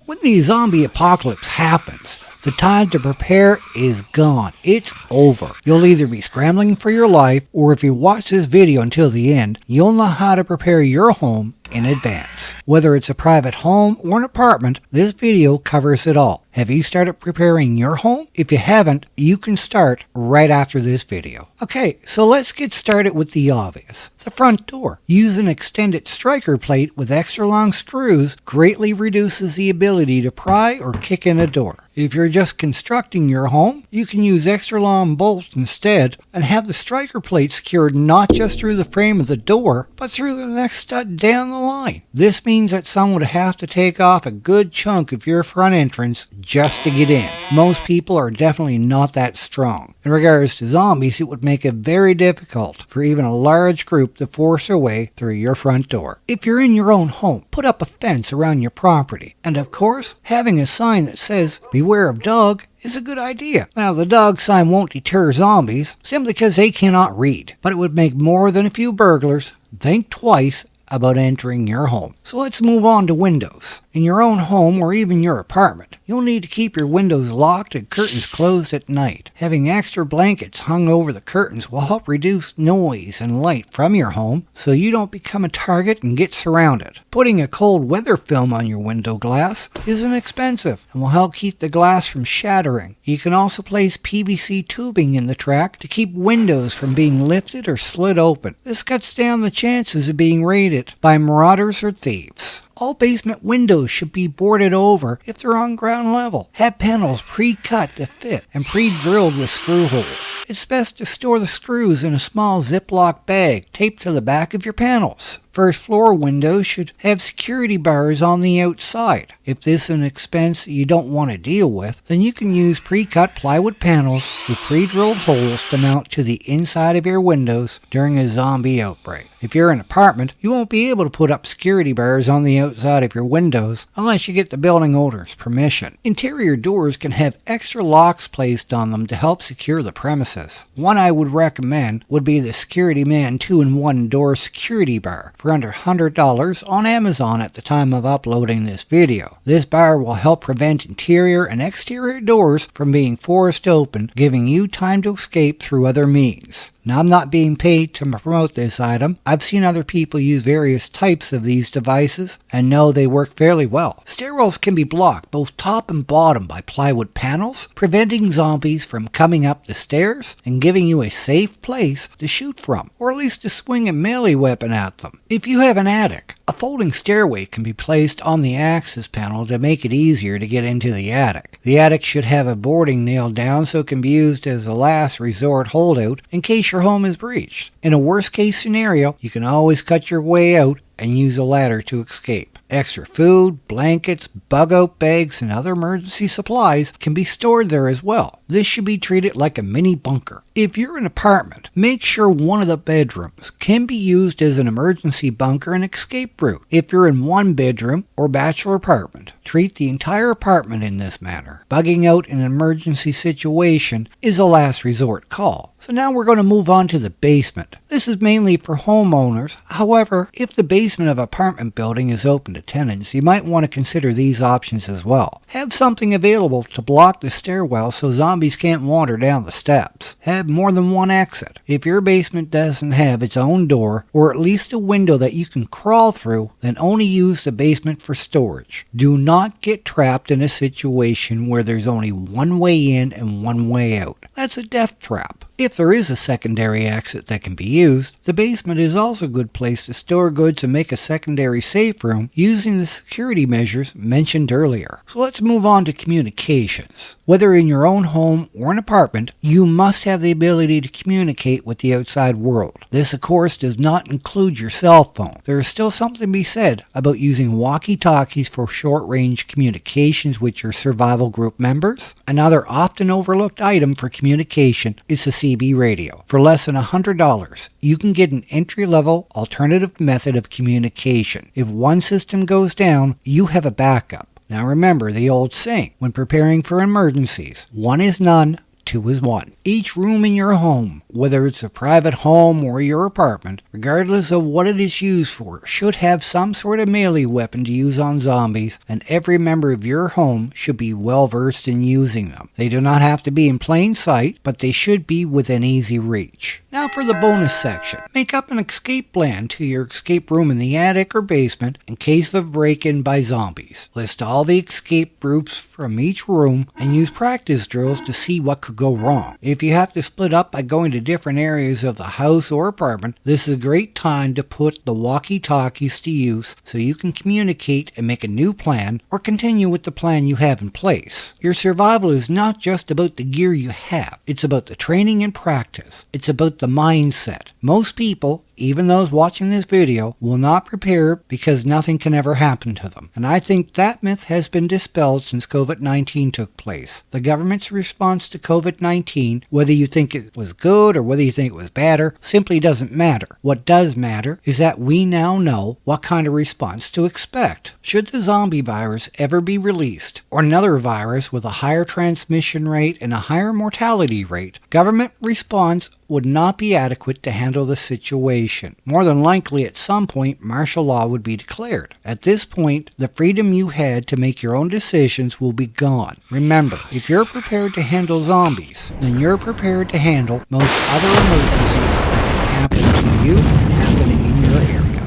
When the zombie apocalypse happens, the time to prepare is gone. It's over. You'll either be scrambling for your life, or if you watch this video until the end, you'll know how to prepare your home in advance. Whether it's a private home or an apartment, this video covers it all. Have you started preparing your home? If you haven't, you can start right after this video. Okay, so let's get started with the obvious. The front door. Use an extended striker plate with extra long screws greatly reduces the ability to pry or kick in a door. If you're just constructing your home, you can use extra long bolts instead and have the striker plate secured not just through the frame of the door, but through the next stud down the line. This means that someone would have to take off a good chunk of your front entrance just to get in. Most people are definitely not that strong. In regards to zombies, it would make it very difficult for even a large group to force their way through your front door. If you're in your own home, put up a fence around your property. And of course, having a sign that says, "Beware of dog," is a good idea. Now, the dog sign won't deter zombies simply because they cannot read, but it would make more than a few burglars think twice about entering your home. So let's move on to windows. In your own home or even your apartment, you'll need to keep your windows locked and curtains closed at night. Having extra blankets hung over the curtains will help reduce noise and light from your home so you don't become a target and get surrounded. Putting a cold weather film on your window glass isn't expensive and will help keep the glass from shattering. You can also place PVC tubing in the track to keep windows from being lifted or slid open. This cuts down the chances of being raided by marauders or thieves. All basement windows should be boarded over if they're on ground level. Have panels pre-cut to fit and pre-drilled with screw holes. It's best to store the screws in a small Ziploc bag taped to the back of your panels. First floor windows should have security bars on the outside. If this is an expense you don't want to deal with, then you can use pre-cut plywood panels with pre-drilled holes to mount to the inside of your windows during a zombie outbreak. If you're in an apartment, you won't be able to put up security bars on the outside of your windows unless you get the building owner's permission. Interior doors can have extra locks placed on them to help secure the premises. One I would recommend would be the Security Man 2-in-1 door security bar for under $100 on Amazon at the time of uploading this video. This bar will help prevent interior and exterior doors from being forced open, giving you time to escape through other means. Now, I'm not being paid to promote this item. I've seen other people use various types of these devices and know they work fairly well. Stairwells can be blocked both top and bottom by plywood panels, preventing zombies from coming up the stairs and giving you a safe place to shoot from, or at least to swing a melee weapon at them. If you have an attic, a folding stairway can be placed on the access panel to make it easier to get into the attic. The attic should have a boarding nailed down so it can be used as a last resort holdout in case your home is breached. In a worst case scenario, you can always cut your way out and use a ladder to escape. Extra food, blankets, bug-out bags, and other emergency supplies can be stored there as well. This should be treated like a mini bunker. If you're in an apartment, make sure one of the bedrooms can be used as an emergency bunker and escape route. If you're in one bedroom or bachelor apartment, treat the entire apartment in this manner. Bugging out in an emergency situation is a last resort call. So now we're going to move on to the basement. This is mainly for homeowners. However, if the basement of an apartment building is open to tenants, you might want to consider these options as well. Have something available to block the stairwell so zombies can't wander down the steps. Have more than one exit. If your basement doesn't have its own door, or at least a window that you can crawl through, then only use the basement for storage. Do not get trapped in a situation where there's only one way in and one way out. That's a death trap. If there is a secondary exit that can be used, the basement is also a good place to store goods and make a secondary safe room using the security measures mentioned earlier. So let's move on to communications. Whether in your own home or an apartment, you must have the ability to communicate with the outside world. This, of course, does not include your cell phone. There is still something to be said about using walkie-talkies for short-range communications with your survival group members. Another often overlooked item for communication is the CB radio. For less than $100, you can get an entry-level alternative method of communication. If one system goes down, you have a backup. Now remember the old saying, when preparing for emergencies, one is none, 2 is 1. Each room in your home, whether it's a private home or your apartment, regardless of what it is used for, should have some sort of melee weapon to use on zombies, and every member of your home should be well versed in using them. They do not have to be in plain sight, but they should be within easy reach. Now for the bonus section. Make up an escape plan to your escape room in the attic or basement in case of a break-in by zombies. List all the escape routes from each room and use practice drills to see what could go wrong. If you have to split up by going to different areas of the house or apartment, this is a great time to put the walkie-talkies to use so you can communicate and make a new plan or continue with the plan you have in place. Your survival is not just about the gear you have. It's about the training and practice. It's about the mindset. Most people, even those watching this video, will not prepare because nothing can ever happen to them. And I think that myth has been dispelled since COVID-19 took place. The government's response to COVID-19, whether you think it was good or whether you think it was better, simply doesn't matter. What does matter is that we now know what kind of response to expect. Should the zombie virus ever be released, or another virus with a higher transmission rate and a higher mortality rate, government response would not be adequate to handle the situation. More than likely, at some point, martial law would be declared. At this point, the freedom you had to make your own decisions will be gone. Remember, if you're prepared to handle zombies, then you're prepared to handle most other emergencies that can happen to you and